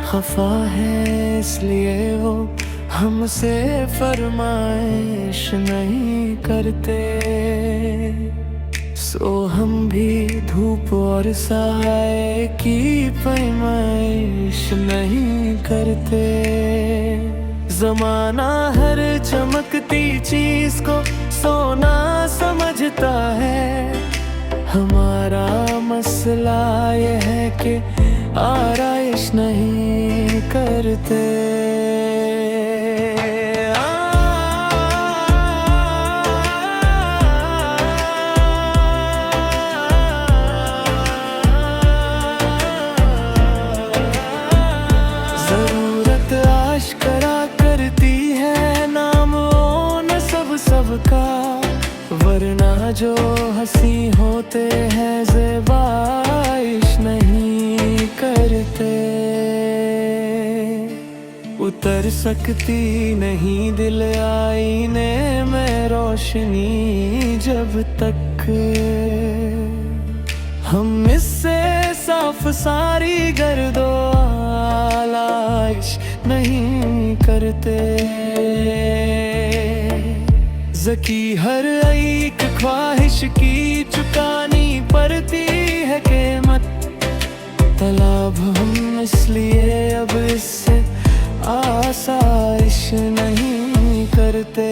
खफा है इसलिए वो हमसे फरमाइश नहीं करते। सो हम भी धूप और साए की पैमाइश नहीं करते। जमाना हर चमकती चीज को सोना समझता है। हमारा मसला ये है कि आराइश नहीं करते। जरूरत आश्करा करती है नाम ओ न सबका, वरना जो हंसी होते हैं ज़ेबाइश नहीं करते। उतर सकती नहीं दिल आईने में रोशनी जब तक हम इससे साफ सारी गर्दो आलाइश नहीं करते। ज़की हर एक ख्वाहिश की चुकानी पड़ती है कीमत। तलब हम इसलिए अब इससे आसाइश नहीं करते।